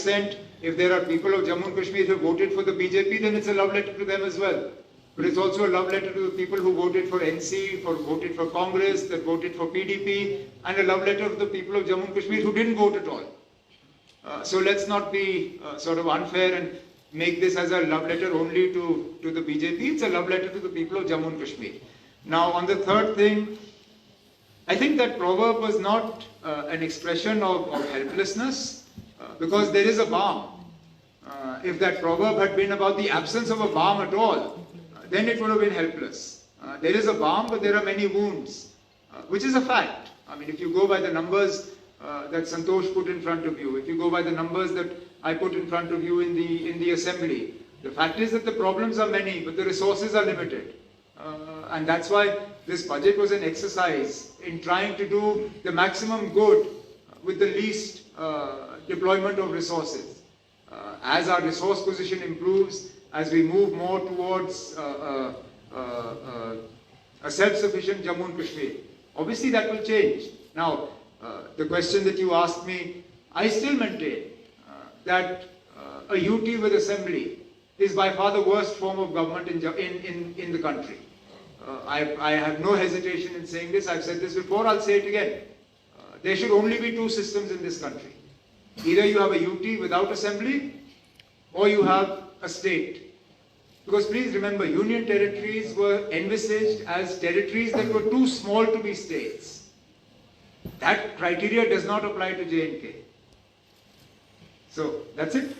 extent, if there are people of Jammu and Kashmir who voted for the BJP, then it's a love letter to them as well. But it's also a love letter to the people who voted for NC, voted for Congress, that voted for PDP, and a love letter to the people of Jammu and Kashmir who didn't vote at all. So let's not be sort of unfair and make this as a love letter only to the BJP. It's a love letter to the people of Jammu and Kashmir. Now, on the third thing, I think that proverb was not an expression of helplessness, because there is a balm. If that proverb had been about the absence of a balm at all, then it would have been helpless. There is a balm, but there are many wounds, which is a fact. I mean, if you go by the numbers that Santosh put in front of you, if you go by the numbers that I put in front of you in the assembly, the fact is that the problems are many, but the resources are limited. And that's why this budget was an exercise in trying to do the maximum good with the least deployment of resources. As our resource position improves, as we move more towards a self-sufficient Jammu and Kashmir, obviously that will change. Now, the question that you asked me, I still maintain that a UT with assembly is by far the worst form of government in the country. I have no hesitation in saying this. I've said this before, I'll say it again. There should only be two systems in this country. Either you have a UT without assembly, or you have a state. Because please remember, union territories were envisaged as territories that were too small to be states. That criteria does not apply to J&K. So, that's it?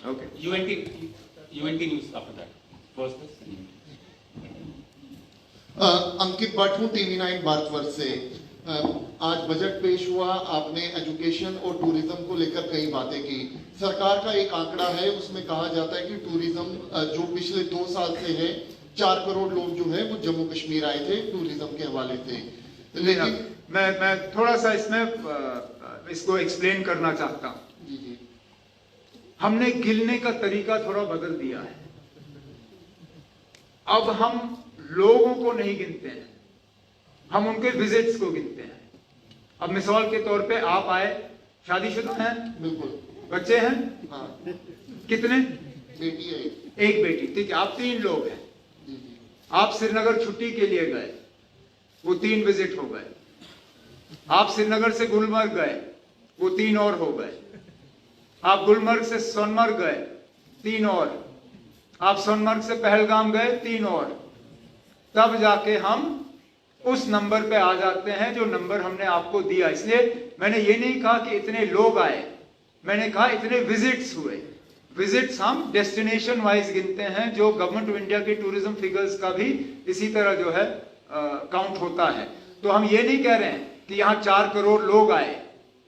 Okay. UNT news after that. First this. अंकित भट्ट हूँ TV9 Bharatvarsh से। आज budget पेश हुआ, आपने education और tourism को लेकर कई बातें की। सरकार का एक आंकड़ा है, उसमें कहा जाता है कि टूरिज्म जो पिछले 2 साल से है, 4 करोड़ लोग जो है वो जम्मू कश्मीर आए थे, टूरिज्म के हवाले से। लेकिन मैं थोड़ा सा इसमें इसको एक्सप्लेन करना चाहता हूँ। जी। हमने गिनने का तरीका थोड़ा बदल दिया है। अब हम लोगों को नहीं गिनते हैं, हम उनके विजिट्स को गिनते हैं। अब मिसाल के तौर पे आप आए, शादीशुदा हैं? बिल्कुल। बच्चे हैं? हाँ। कितने? बेटी है एक बेटी। ठीक है, आप 3 लोग हैं। जी। आप श्रीनगर छुट्टी के लिए गए, वो 3 विजिट हो गए। आप श्रीनगर से गुलमर्ग गए, वो 3 और हो गए। आप गुलमर्ग से सोनमर्ग गए, 3 और। आप सोनमर्ग से पहलगाम गए, 3 और। तब जाके हम उस नंबर पे आ जाते हैं जो नंबर हमने आपको दिया। इसलिए मैंने ये नहीं कहा कि इतने लोग आए, मैंने कहा इतने विजिट्स हुए। विजिट्स हम डेस्टिनेशन वाइज गिनते हैं, जो गवर्नमेंट ऑफ इंडिया के टूरिज्म फिगर्स का भी इसी तरह जो है काउंट होता है। तो हम ये नहीं कह रहे हैं कि यहाँ 4 करोड़ लोग आए,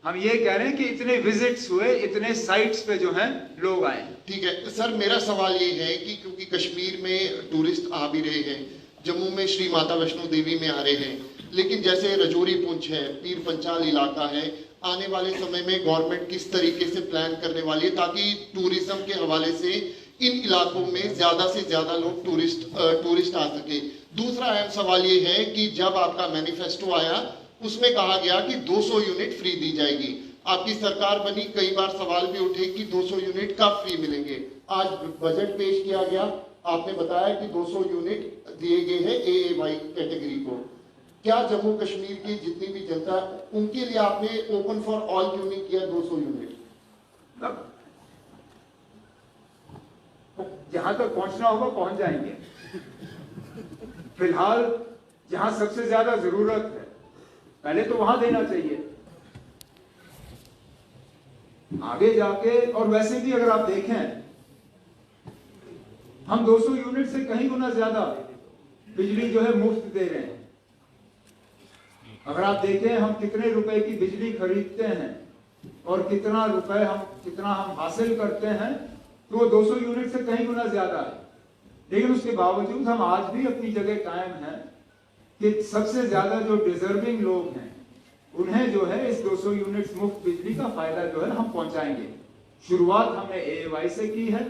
हम ये कह रहे हैं कि इतने विजिट्स हुए, इतने साइट्स पे जो हैं लोग आए। ठीक है सर, मेरा सवाल ये है कि क्योंकि कश्मीर में टूरिस्ट आ भी रहे हैं, जम्मू में श्री माता वैष्णो देवी में आ रहे हैं, लेकिन जैसे रजौरी पुंछ है, पीर पंचाल इलाका है, आने वाले समय में गवर्नमेंट किस तरीके से प्लान करने वाली है ताकि टूरिज्म के हवाले से इन इलाकों में ज्यादा से ज्यादा लोग टूरिस्ट आ सके। दूसरा अहम सवाल ये है कि जब आपका मैनिफेस्टो आया उसमें कहा गया कि 200 यूनिट फ्री दी जाएगी। आपकी सरकार बनी, कई बार सवाल भी उठे कि 200 यूनिट कब फ्री मिलेंगे। आज बजट पेश किया गया, आपने बताया कि 200 यूनिट दिए गए हैं AAY कैटेगरी को। क्या जम्मू कश्मीर की जितनी भी जनता, उनके लिए आपने ओपन फॉर ऑल क्यों नहीं किया 200 यूनिट? जहां तक पहुंचना होगा पहुंच जाएंगे। फिलहाल जहां सबसे ज्यादा जरूरत है, पहले तो वहां देना चाहिए, आगे जाके। और वैसे भी अगर आप देखें, हम 200 यूनिट से कहीं गुना ज्यादा बिजली जो है मुफ्त दे रहे हैं। अगर आप देखें हम कितने रुपए की बिजली खरीदते हैं और कितना हम हासिल करते हैं, तो वो 200 यूनिट से कहीं गुना ज्यादा है। लेकिन उसके बावजूद हम आज भी अपनी जगह कायम हैं कि सबसे ज्यादा जो डिजर्विंग लोग हैं उन्हें जो है इस 200 यूनिट्स मुफ्त बिजली का फायदा जो है हम पहुंचाएंगे। शुरुआत हमने AAY से की है,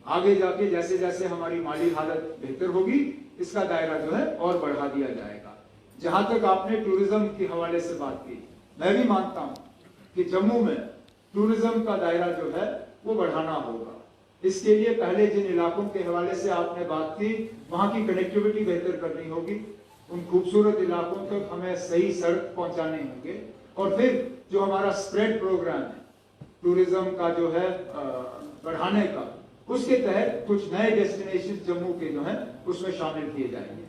आगे जाके जैसे जैसे हमारी माली हालत बेहतर होगी इसका दायरा जो है और बढ़ा दिया जाएगा। जहां तक आपने टूरिज्म के हवाले से बात की, मैं भी मानता हूं कि जम्मू में टूरिज्म का दायरा जो है वो बढ़ाना होगा। इसके लिए पहले जिन इलाकों के हवाले से आपने बात की, वहां की कनेक्टिविटी बेहतर करनी होगी, उन खूबसूरत इलाकों तक हमें सही सड़क पहुंचाने होंगे, और फिर जो हमारा स्प्रेड प्रोग्राम है टूरिज्म का जो है बढ़ाने का, उसके तहत कुछ नए डेस्टिनेशन जम्मू के जो हैं उसमें शामिल किए जाएंगे।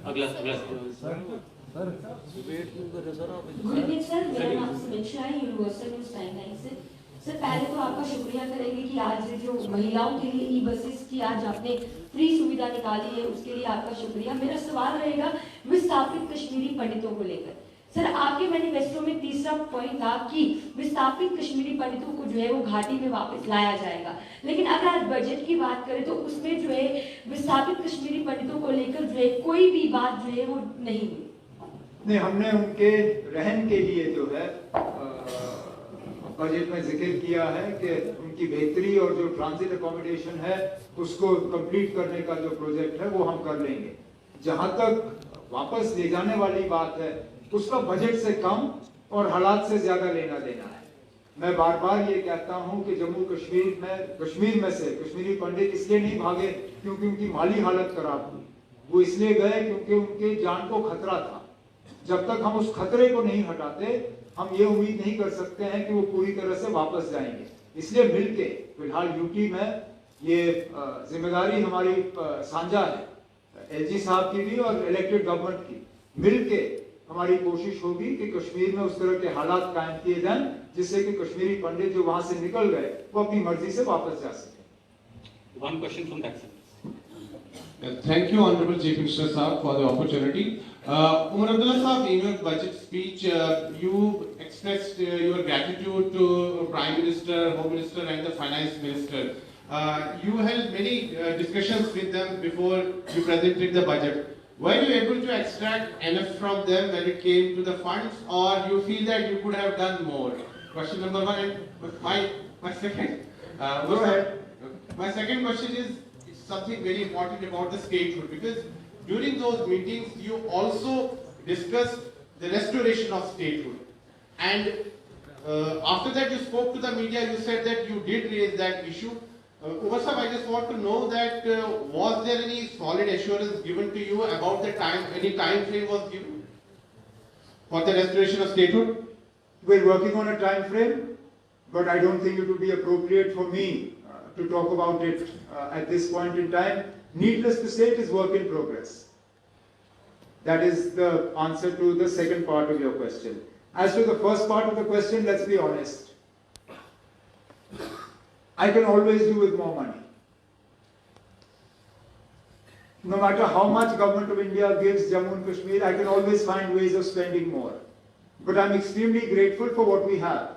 अगला गुड इवनिंग सर, मेरा नाम समीक्षा है, यूनिवर्सल न्यूज़ टाइमलाइन से। सर पहले तो आपका शुक्रिया करेंगे कि आज जो महिलाओं के लिए ई बसेस की आज आपने फ्री सुविधा निकाली है, उसके लिए आपका शुक्रिया। मेरा सवाल रहेगा विस्थापित कश्मीरी पंडितों को लेकर। सर आपके मैनिफेस्टो में तीसरा पॉइंट था कि विस्थापित कश्मीरी पंडितों को जो है वो घाटी में वापस लाया जाएगा, लेकिन अगर आज बजट की बात करें तो उसमें जो है विस्थापित कश्मीरी पंडितों को लेकर जो है कोई भी बात जो है वो नहीं हुई। नहीं, हमने उनके रहन के लिए जो है बजट में जिक्र किया है कि उनकी बेहतरी और जो ट्रांजिट अकोमोडेशन है उसको कंप्लीट करने का जो प्रोजेक्ट है वो हम कर लेंगे। जहां तक वापस ले जाने वाली बात है उसका बजट से कम और हालात से ज्यादा लेना देना है। मैं बार बार ये कहता हूं कि जम्मू कश्मीर में से कश्मीरी पंडित इसलिए नहीं भागे क्योंकि उनकी माली हालत खराब हुई, वो इसलिए गए क्योंकि उनके जान को खतरा था। जब तक हम उस खतरे को नहीं हटाते हम ये उम्मीद नहीं कर सकते हैं कि वो पूरी तरह से वापस जाएंगे। इसलिए मिलके फिलहाल यूटी में ये जिम्मेदारी हमारी साझा है, एलजी साहब की भी और इलेक्टेड गवर्नमेंट की, मिलके हमारी कोशिश होगी कि कश्मीर में उस तरह के हालात कायम किए जाएं जिससे कि कश्मीरी पंडित जो वहां से निकल गए वो अपनी मर्जी से वापस जा सके। One question from that side. Thank you, Honorable Chief Minister Saab, for the opportunity. Umar Abdullah Saab, in your budget speech, you expressed your gratitude to Prime Minister, Home Minister, and the Finance Minister. You held many discussions with them before you presented the budget. Were you able to extract enough from them when it came to the funds, or you feel that you could have done more? Question number one. And my second. Go ahead. My second question is something very important about the statehood, because during those meetings you also discussed the restoration of statehood, and after that you spoke to the media, you said that you did raise that issue. Umar Sahab, I just want to know that was there any solid assurance given to you about the time, any time frame was given for the restoration of statehood? We're working on a time frame, but I don't think it would be appropriate for me to talk about it at this point in time. Needless to say, it is work in progress. That is the answer to the second part of your question. As to the first part of the question, let's be honest. I can always do with more money. No matter how much Government of India gives Jammu and Kashmir, I can always find ways of spending more. But I'm extremely grateful for what we have.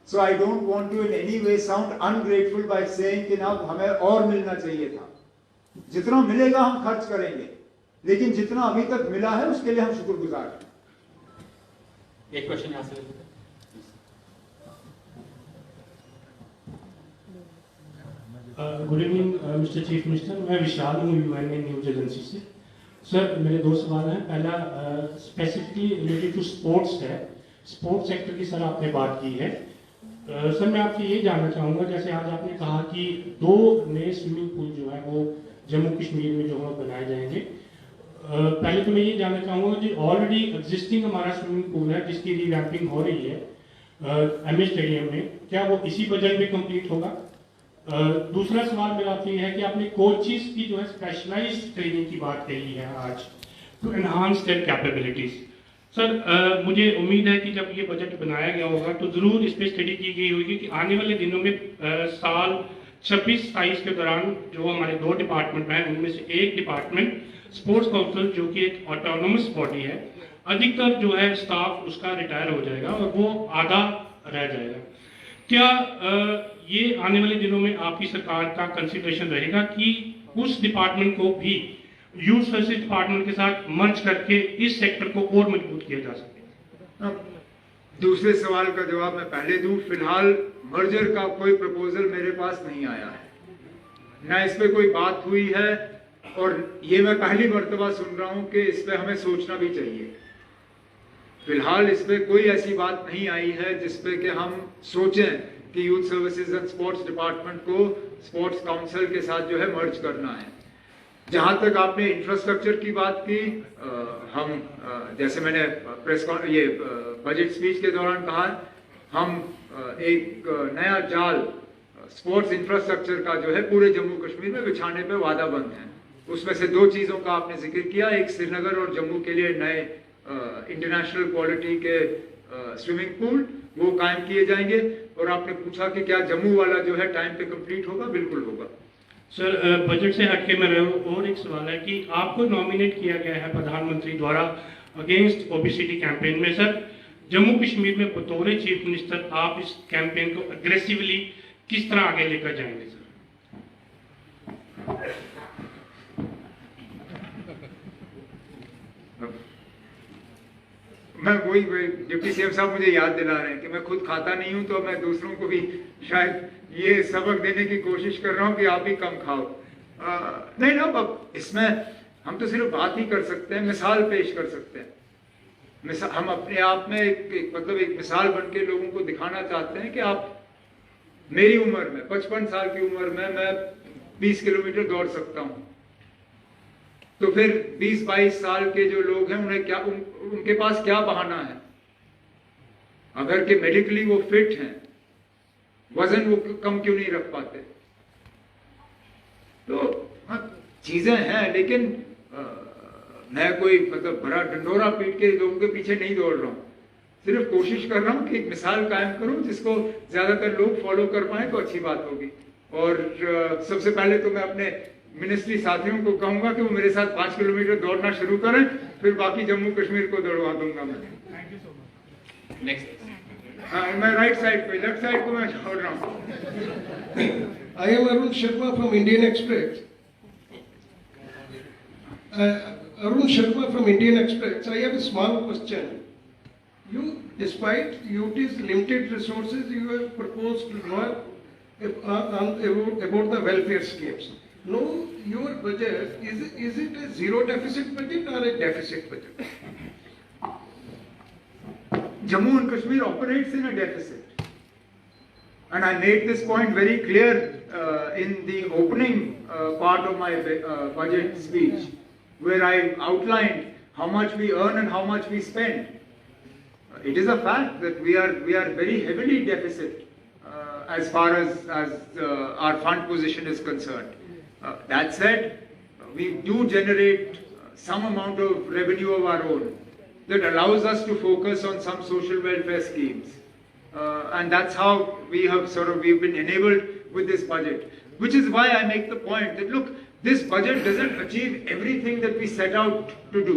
So I don't want to in any way sound ungrateful by saying कि ना हमें और मिलना चाहिए था। जितना मिलेगा हम खर्च करेंगे, लेकिन जितना अभी तक मिला है उसके लिए हम शुक्रगुजार हैं। एक क्वेश्चन यहाँ से। Good evening mister chief minister, मैं विशाल हूँ यूएनए न्यूज एजेंसी से। सर मेरे दो सवाल हैं। पहला स्पेसिफिकली रिलेटेड टू स्पोर्ट्स है। स्पोर्ट्स सेक्टर की सर आपने बात की है। सर मैं आपसे ये जानना चाहूँगा, जैसे आज आपने कहा कि 2 नए स्विमिंग पूल जो है वो जम्मू कश्मीर में जो है बनाए जाएंगे। पहले तो मैं ये जानना चाहूँगा कि ऑलरेडी एग्जिस्टिंग हमारा स्विमिंग पूल है जिसकी रिवैम्पिंग हो रही है एमए स्टेडियम में, क्या वो इसी बजट में कंप्लीट होगा? दूसरा सवाल मेरा आपसे ये है कि आपने कोचेस की जो है स्पेशलाइज्ड ट्रेनिंग की बात कही है आज, to enhance their capabilities. Sir मुझे उम्मीद है कि जब ये बजट बनाया गया होगा तो ज़रूर इस पर स्टडी की गई होगी कि आने वाले दिनों में साल 26-27 के दौरान जो हमारे 2 डिपार्टमेंट हैं उनमें से एक डिपार्टमेंट स्पोर्ट्स काउंसिल जो कि एक ऑटोनोमस बॉडी है, अधिकतर जो है स्टाफ उसका रिटायर हो जाएगा और वो आधा रह जाएगा। क्या ये आने वाले दिनों में आपकी सरकार का कंसिडरेशन रहेगा कि उस डिपार्टमेंट को भी यूथ सर्विस डिपार्टमेंट के साथ मर्ज करके इस सेक्टर को और मजबूत किया जा सके? दूसरे सवाल का जवाब मैं पहले दूं। फिलहाल मर्जर का कोई प्रपोजल मेरे पास नहीं आया है, ना इस पे कोई बात हुई है, और ये मैं पहली मर्तबा सुन रहा हूं कि इस पे हमें सोचना भी चाहिए। फिलहाल इसमें कोई ऐसी बात नहीं आई है जिसपे कि हम सोचें कि youth services and sports department को स्पोर्ट्स काउंसिल के साथ जो है मर्ज करना है। जहां तक आपने इंफ्रास्ट्रक्चर की बात की, जैसे मैंने बजट स्पीच के दौरान कहा, हम एक नया जाल स्पोर्ट्स इंफ्रास्ट्रक्चर का जो है पूरे जम्मू कश्मीर में बिछाने पे वादाबंद हैं। उसमें से 2 चीज़ों का आपने जिक्र किया, एक श्रीनगर और जम्मू के लिए नए इंटरनेशनल क्वालिटी के स्विमिंग पूल वो कायम किए जाएंगे, और आपने पूछा कि क्या जम्मू वाला जो है टाइम पे कंप्लीट होगा, बिल्कुल होगा। सर, बजट से हटके मेरा और एक सवाल है कि आपको नॉमिनेट किया गया है प्रधानमंत्री द्वारा अगेंस्ट ओबेसिटी कैंपेन में। सर, जम्मू कश्मीर में बतौर चीफ मिनिस्टर आप इस कैंपेन को अग्रेसिवली किस तरह आगे लेकर जाएंगे सर? मैं वही डिप्टी सीएम साहब मुझे याद दिला रहे हैं कि मैं खुद खाता नहीं हूं, तो मैं दूसरों को भी शायद ये सबक देने की कोशिश कर रहा हूं कि आप भी कम खाओ। नहीं ना, अब इसमें हम तो सिर्फ बात ही कर सकते हैं, मिसाल पेश कर सकते हैं। हम अपने आप में एक मिसाल बन के लोगों को दिखाना चाहते हैं कि आप मेरी उम्र में 55 साल की उम्र में मैं 20 किलोमीटर दौड़ सकता हूं, तो फिर 20-22 साल के जो लोग हैं उन्हें क्या उनके पास क्या बहाना है? अगर कि मेडिकली वो फिट हैं, वजन वो कम क्यों नहीं रख पाते? तो चीजें हैं, लेकिन मैं कोई बड़ा डंडोरा पीट के लोगों के पीछे नहीं दौड़ रहा हूं। सिर्फ कोशिश कर रहा हूं कि एक मिसाल कायम करूं जिसको ज्यादातर लोग फॉलो कर पाए तो अच्छी बात होगी। और सबसे पहले तो मैं अपने मिनिस्ट्री साथियों को कहूंगा कि वो मेरे साथ 5 किलोमीटर दौड़ना शुरू करें, फिर बाकी जम्मू कश्मीर को दौड़वा दूंगा मैं। मैं राइट साइड पे, लेफ्ट साइड को मैं छोड़ रहा हूँ। I am Arun Sharma from Indian Express. Arun Sharma from Indian Express. I have a small question. You, despite UT's limited resources, you have proposed law about the welfare schemes. No, your budget, is it a zero deficit budget or a deficit budget? Jammu and Kashmir operates in a deficit. And I made this point very clear in the opening part of my budget speech, where I outlined how much we earn and how much we spend. It is a fact that we are very heavily deficit as far as our fund position is concerned. That said, we do generate some amount of revenue of our own that allows us to focus on some social welfare schemes. And that's how we've been enabled with this budget. Which is why I make the point that, look, this budget doesn't achieve everything that we set out to do,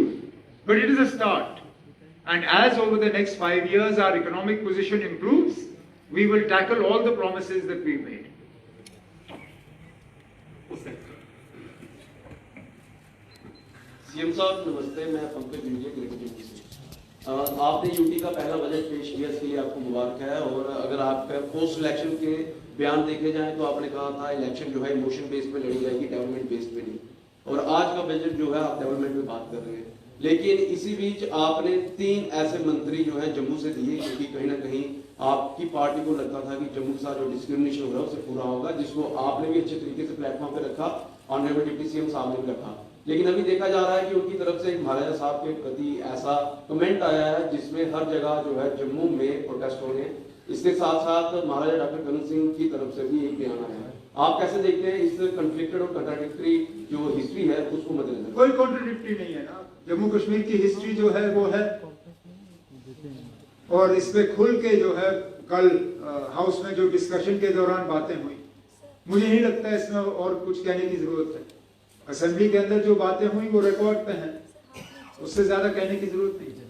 but it is a start. And as over the next 5 years our economic position improves, we will tackle all the promises that we made. CM साहब नमस्ते, मैं Pankaj union से। आपने UT का पहला budget पेश किया, इसके लिए आपको मुबारक है। और अगर आपका पोस्ट इलेक्शन के बयान देखे जाएं तो आपने कहा था इलेक्शन जो है इमोशन बेस पे लड़ी जाएगी, डेवलपमेंट बेस पे नहीं। और आज का बजट जो है आप डेवलपमेंट पे बात कर रहे हैं, लेकिन इसी बीच आपने 3 ऐसे मंत्री जो है जम्मू से दिए, क्योंकि कहीं ना कहीं आपकी पार्टी को लगता था कि जम्मू के साथ जो डिस्क्रिमिनेशन हो रहा है उससे पूरा होगा, जिसको आपने भी अच्छे तरीके से प्लेटफॉर्म पे रखा, ऑनरेबल डिप्टी सीएम साहब ने भी रखा। लेकिन अभी देखा जा रहा है कि उनकी तरफ से महाराजा साहब के प्रति ऐसा कमेंट आया है जिसमें हर जगह जो है जम्मू में प्रोटेस्ट हो रहे हैं। इसके साथ साथ महाराजा डॉक्टर करण सिंह की तरफ से भी एक बयान आया है। आप कैसे देखते हैं इस कॉन्फ्लिक्टेड और कंट्राडिक्टरी जो हिस्ट्री है उसको मद्देनजर? कोई कॉन्ट्राडिक्टरी नहीं है ना, जम्मू कश्मीर की हिस्ट्री जो है वो है, और इस पे खुल के जो है कल हाउस में जो डिस्कशन के दौरान बातें हुई, मुझे नहीं लगता इसमें और कुछ कहने की जरूरत है। असेंबली के अंदर जो बातें हुई वो रिकॉर्ड पे हैं, उससे ज्यादा कहने की जरूरत नहीं है।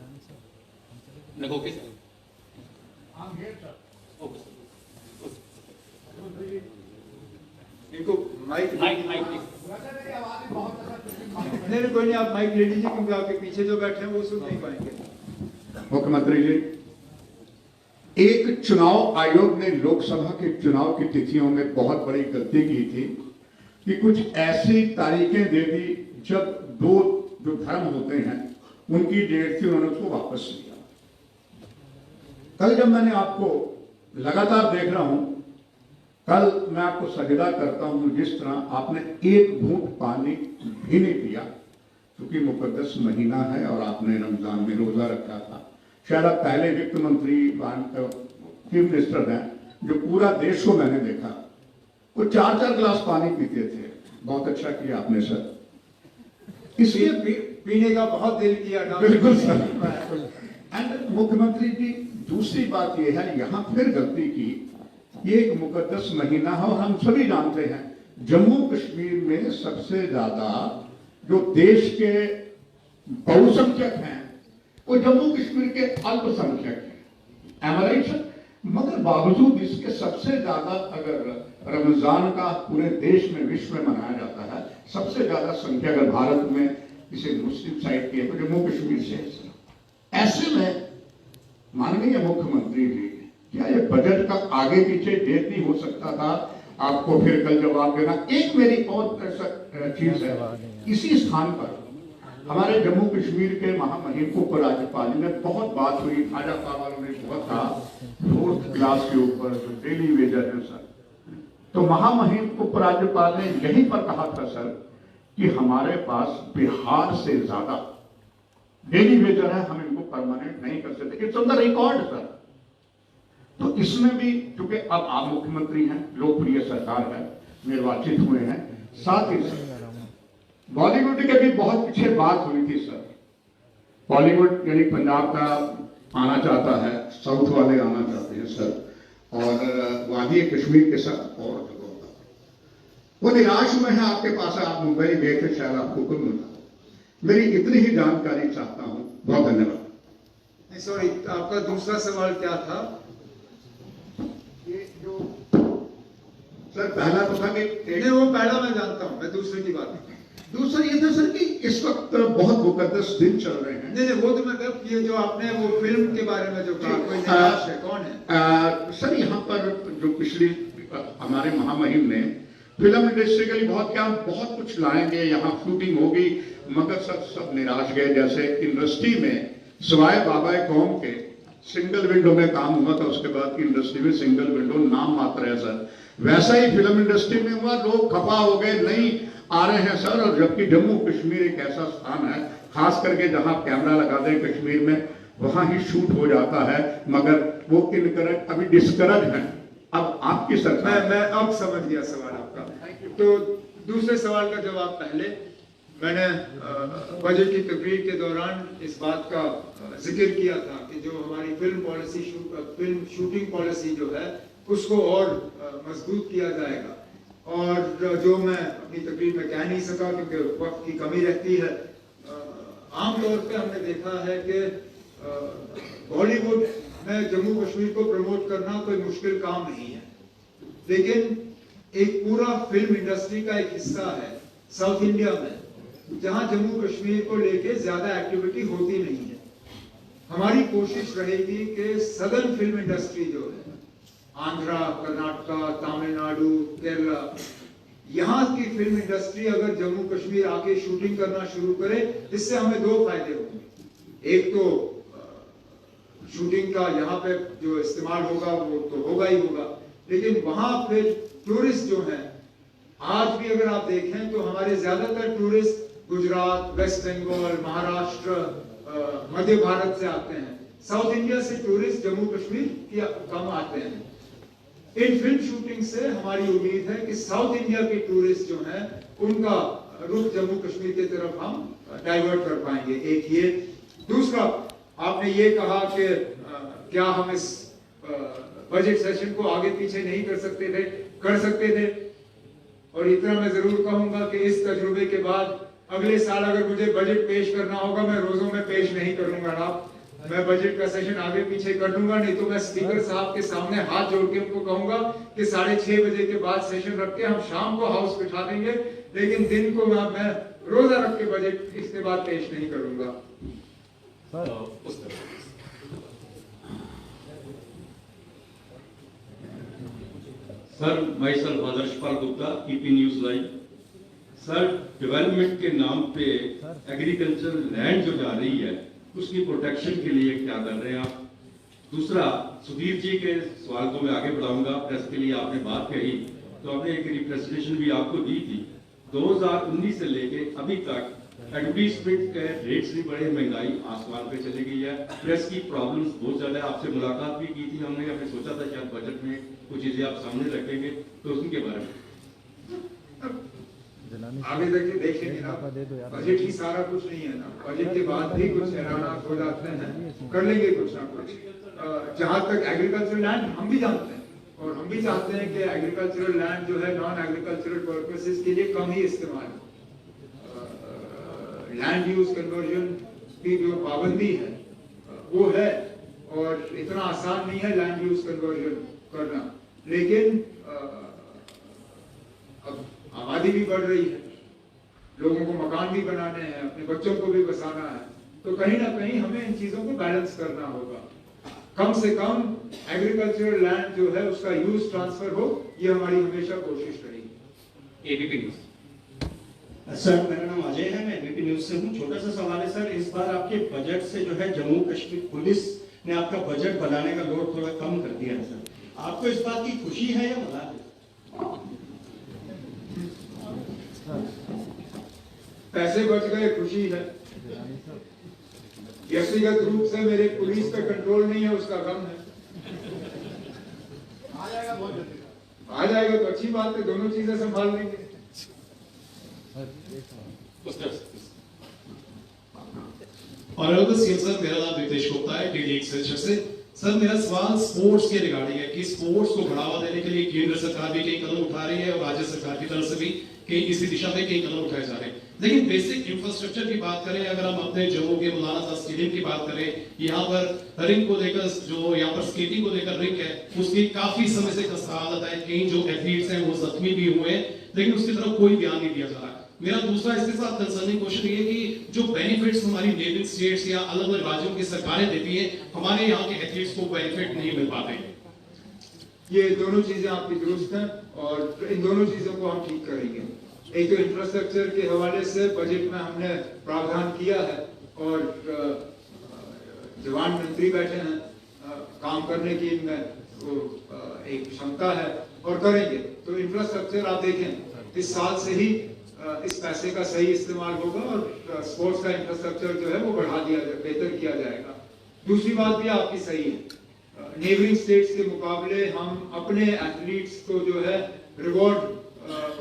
इनको माइक नहीं, कोई नहीं, आप माइक ले लीजिए, क्योंकि आपके पीछे जो बैठे हैं वो सुन नहीं पाएंगे। मुख्यमंत्री जी, एक चुनाव आयोग ने लोकसभा के चुनाव की तिथियों में बहुत बड़ी गलती की थी कि कुछ ऐसी तारीखें दे दी जब 2 जो धर्म होते हैं उनकी डेट थी, उन्होंने उसको वापस लिया। कल जब मैंने आपको लगातार देख रहा हूं, कल मैं आपको सजदा करता हूं जिस तरह आपने एक घूंट पानी भी नहीं पिया, क्योंकि मुकद्दस महीना है और आपने रमजान में रोजा रखा था। शायद आप पहले वित्त मंत्री चीफ मिनिस्टर हैं जो पूरा देश को मैंने देखा, वो 4-4 गिलास पानी पीते थे। बहुत अच्छा किया आपने सर। इसलिए पीने का बहुत दिल किया। बिल्कुल सर। एंड मुख्यमंत्री जी, दूसरी बात यह है, यहां फिर गलती की। ये एक मुकद्दस महीना है और हम सभी जानते हैं जम्मू कश्मीर में सबसे ज्यादा जो देश के बहुसंख्यक हैं वो जम्मू कश्मीर के अल्पसंख्यक हैं। Am I right, sir? मगर बावजूद इसके सबसे ज्यादा, अगर रमजान का पूरे देश में, विश्व में मनाया जाता है, सबसे ज्यादा संख्या अगर भारत में इसे मुस्लिम साइड की है तो जम्मू कश्मीर से है। ऐसे में माननीय मुख्यमंत्री जी, क्या ये बजट का आगे पीछे डेट नहीं हो सकता था? आपको फिर कल जवाब देना। एक मेरी और चीज है, इसी स्थान पर हमारे जम्मू कश्मीर के महामहिम उपराज्यपाल ने बहुत बात हुई, खाजा साहब वालों ने बहुत कहा 4th क्लास के ऊपर जो डेली वेजर है सर, तो महामहिम उपराज्यपाल ने यहीं पर कहा था सर कि हमारे पास बिहार से ज्यादा डेली वेजर है, हम इनको परमानेंट नहीं कर सकते। It's on the record sir. तो इसमें भी, क्योंकि अब आप मुख्यमंत्री हैं, लोकप्रिय सरकार है, निर्वाचित हुए हैं, साथ ही बॉलीवुड के भी बहुत पीछे बात हुई थी सर। बॉलीवुड यानी पंजाब का आना चाहता है, साउथ वाले आना चाहते हैं सर, और वादी कश्मीर के साथ और जगहों पर वो निराश में है। आपके पास आप मुंबई गए थे, शायद आपको कुछ मिला। मेरी इतनी ही जानकारी चाहता हूं। बहुत धन्यवाद। सॉरी, आपका दूसरा सवाल क्या था? ये जो सर पहला तो था कि नहीं, वो पहला मैं जानता हूं, मैं दूसरे की बात नहीं। दूसरा ये था सर कि इस वक्त बहुत मुकद्दस दिन चल रहे हैं। नहीं, वो तो मतलब ये जो आपने वो फिल्म के बारे में जो कहा, कोई निराश है, कौन है? सर यहाँ पर जो पिछली हमारे महामहिम ने फिल्म इंडस्ट्री के लिए बहुत कुछ लाएंगे, यहाँ शूटिंग होगी, मगर सब निराश गए। जैसे इंडस्ट्री में सवाए बाबा कौम के सिंगल विंडो में काम हुआ था, उसके बाद की इंडस्ट्री में सिंगल विंडो नाम मात्र है सर। वैसा ही फिल्म इंडस्ट्री में हुआ, लोग खफा हो गए, नहीं आ रहे हैं सर। और जबकि जम्मू कश्मीर एक ऐसा स्थान है, खास करके जहां कैमरा लगा दें कश्मीर में, वहां ही शूट हो जाता है, मगर वो इनकरेक्ट अभी डिस्करेज है। अब आपकी सरकार, मैं अब समझ गया सवाल आपका। तो दूसरे सवाल का जवाब पहले मैंने बजट की तकरीर के दौरान इस बात का जिक्र किया था कि जो हमारी फिल्म शूटिंग पॉलिसी जो है उसको और मजबूत किया जाएगा। और जो मैं अपनी तकरीर में कह नहीं सका क्योंकि वक्त की कमी रहती है, आमतौर पे हमने देखा है कि बॉलीवुड में जम्मू कश्मीर को प्रमोट करना कोई मुश्किल काम नहीं है, लेकिन एक पूरा फिल्म इंडस्ट्री का एक हिस्सा है साउथ इंडिया में जहां जम्मू कश्मीर को लेके ज्यादा एक्टिविटी होती नहीं है। हमारी कोशिश रहेगी कि सदर्न फिल्म इंडस्ट्री जो है, आंध्रा, कर्नाटका, तमिलनाडु, केरला, यहाँ की फिल्म इंडस्ट्री अगर जम्मू कश्मीर आके शूटिंग करना शुरू करे, इससे हमें दो फायदे होंगे। एक तो शूटिंग का यहाँ पे जो इस्तेमाल होगा वो तो होगा ही होगा, लेकिन वहां फिर टूरिस्ट जो हैं, आज भी अगर आप देखें तो हमारे ज्यादातर टूरिस्ट गुजरात, वेस्ट बंगाल, महाराष्ट्र, मध्य भारत से आते हैं। साउथ इंडिया से टूरिस्ट जम्मू कश्मीर कम आते हैं। इन फिल्म शूटिंग से हमारी उम्मीद है कि साउथ इंडिया के टूरिस्ट जो हैं उनका रुख जम्मू कश्मीर की तरफ हम डाइवर्ट कर पाएंगे। एक ये। दूसरा, आपने ये कहा कि क्या हम इस बजट सेशन को आगे पीछे नहीं कर सकते थे? कर सकते थे। और इतना मैं जरूर कहूंगा कि इस तजुर्बे के बाद अगले साल अगर मुझे बजट पेश करना होगा, मैं रोजों में पेश नहीं करूंगा ना, मैं बजट का सेशन आगे पीछे कर दूंगा। नहीं तो मैं स्पीकर साहब के सामने हाथ जोड़ के उनको कहूंगा कि 6:30 बजे के बाद सेशन रख के हम शाम को हाउस बिठा देंगे, लेकिन दिन को मैं रोजा रख के बजट इसके बाद पेश नहीं करूंगा। Sir, myself Adarshpal Gupta, EP news live. Sir, development के नाम पे एग्रीकल्चर लैंड जो जा रही है उसकी प्रोटेक्शन के लिए क्या कर रहे हैं आप? दूसरा, सुधीर जी के सवाल को मैं आगे बढ़ाऊंगा। प्रेस के लिए आपने बात कही तो आपने एक रिप्रेजेंटेशन भी आपको दी थी। 2019 से लेके अभी तक एडवर्टीजमेंट के रेट्स भी बढ़े, महंगाई आसमान पे चली गई है, प्रेस की प्रॉब्लम्स बहुत ज्यादा है। आपसे मुलाकात भी की थी हमने, अपने सोचा था शायद बजट में कुछ चीजें आप सामने रखेंगे, तो उनके बारे में आगे देखेंगे ना। बजट ही सारा कुछ नहीं है ना, बजट के बाद भी कुछ ऐलानात हो जाते हैं, कर लेंगे कुछ ना कुछ। जहाँ तक एग्रीकल्चरल लैंड, हम भी जानते हैं और हम भी चाहते हैं कि एग्रीकल्चरल लैंड जो है नॉन एग्रीकल्चरल पर्पसेस के लिए कम ही इस्तेमाल हो। लैंड यूज कन्वर्जन की जो पाबंदी है वो है, और इतना आसान नहीं है लैंड यूज कन्वर्जन करना, लेकिन अब आबादी भी बढ़ रही है, लोगों को मकान भी बनाने हैं, अपने बच्चों को भी बसाना है, तो कहीं ना कहीं हमें इन चीजों को बैलेंस करना होगा। कम से कम एग्रीकल्चरल लैंड जो है उसका यूज ट्रांसफर हो, ये हमारी हमेशा कोशिश रहेगी। ABP news. सर मेरा नाम अजय है, मैं एबीपी न्यूज से हूँ। छोटा सा सवाल है सर, इस बार आपके बजट से जो है जम्मू कश्मीर पुलिस ने आपका बजट बनाने का लोड थोड़ा कम कर दिया है सर, आपको इस बात की खुशी है या मजाक है? पैसे बच गए, खुशी है। व्यक्तिगत रूप से मेरे पुलिस पे कंट्रोल नहीं है, उसका गम है। आ जाएगा तो अच्छी बात है, दोनों चीजें संभाल लेंगे। ऑनरेबल सीएम सर, मेरा नाम रितेश गुप्ता है, डेली एक्सेलसियर से। सर मेरा सवाल स्पोर्ट्स के रिगार्डिंग है कि स्पोर्ट्स को बढ़ावा देने के लिए केंद्र सरकार भी कई कदम उठा रही है और राज्य सरकार की तरफ से भी कई इसी दिशा में कई कदम उठाए जा रहे हैं, लेकिन बेसिक इंफ्रास्ट्रक्चर की बात करें, अगर हम अपने जम्मू के मौलाना आजाद स्टेडियम की बात करें, यहाँ पर रिंग को लेकर, जो यहाँ पर स्केटिंग को लेकर रिंग है, उसकी काफी समय से खस्ता हालत है, कई जो एथलीट्स हैं वो जख्मी भी हुए हैं, लेकिन उसकी तरफ कोई ध्यान नहीं दिया जा रहा। मेरा दूसरा इसके साथ कंसर्निंग क्वेश्चन ये कि जो बेनिफिट्स हमारी नेबरिंग स्टेट्स या अलग अलग राज्यों की सरकारें देती हैं, हमारे यहाँ के एथलीट्स को बेनिफिट नहीं मिल पाते। ये दोनों चीजें आपकी दुरुस्त हैं और इन दोनों चीजों को हम ठीक करेंगे। एक तो इंफ्रास्ट्रक्चर के हवाले से बजट में हमने प्रावधान किया है और जवान मंत्री बैठे हैं, काम करने की इनमें एक क्षमता है और करेंगे। तो इंफ्रास्ट्रक्चर आप देखें, इस साल से ही इस पैसे का सही इस्तेमाल होगा और स्पोर्ट्स का इंफ्रास्ट्रक्चर जो है वो बढ़ा दिया बेहतर किया जाएगा। दूसरी बात भी आपकी सही है, नेबरिंग स्टेट्स के मुकाबले हम अपने एथलीट्स को जो है रिवॉर्ड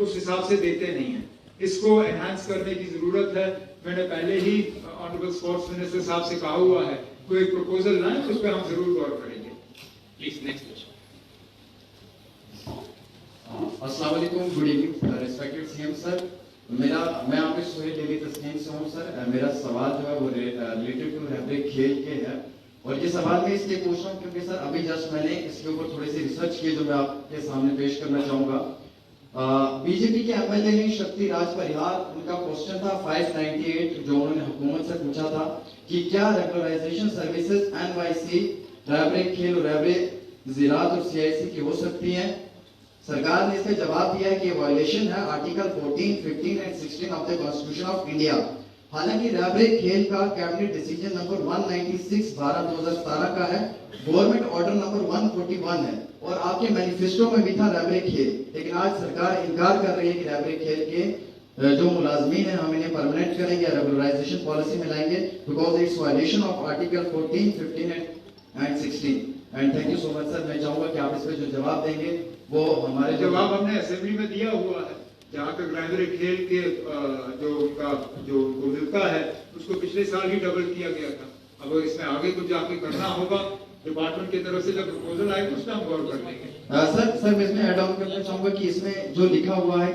उस हिसाब से देते नहीं हैं, इसको एनहांस करने की जरूरत है। मैंने पहले ही ऑनरेबल स्पोर्ट्स मिनिस्टर साहब से कहा हुआ है, तो एक प्रपोजल लाएं, उस पर हम जरूर गौर करेंगे। Please next question. अस्सलाम वालेकुम, good evening respected CM sir. मैं आपके सोहेल डेली तस्नीम से हूँ सर। मेरा सवाल जो है वो रिलेटेड टू रैपिड खेल के है, और ये सवाल मैं इसलिए पूछ रहा हूँ क्योंकि सर अभी जस्ट मैंने इसके ऊपर थोड़ी सी रिसर्च की जो मैं आपके सामने पेश करना चाहूंगा। बीजेपी के एमएलए ने शक्ति राज परिहार, उनका क्वेश्चन था 598 जो उन्होंने हुकूमत से पूछा था कि क्या रेगुलराइजेशन सर्विसेज एनवाईसी रैबरे खेल और रैबरे जिरात और सीआईसी की हो सकती हैं। सरकार ने इसका जवाब दिया है कि वायलेशन है article 14, 15 and 16 of the constitution of India. हालांकि रैबरे खेल का कैबिनेट डिसीजन नंबर 196/2017 का है, गवर्नमेंट ऑर्डर नंबर 141 है और आपके मैनिफेस्टो में भी था रैबरे खेल, लेकिन आज सरकार इनकार कर रही है कि रैबरे खेल के जो मुलाजमीन है हम इन्हें परमानेंट करेंगे, रेगुलराइजेशन पॉलिसी में लाएंगे, because it's violation of article 14, 15 and 16। And thank you so much sir. मैं चाहूंगा कि आप इस पे जो जवाब देंगे वो हमारे जवाब हमने असेंबली में दिया हुआ है। जहाँ तक रैबरे खेल के जो उनका जो मिलता है उसको पिछले साल ही डबल किया गया था। अब इसमें आगे कुछ जाके करना होगा, डिपार्टमेंट की तरफ से जब प्रपोजल आएगा उस पर हम गौर कर लेंगे। सर मैं इसमें ऐड ऑन करना चाहूंगा कि इसमें जो लिखा हुआ है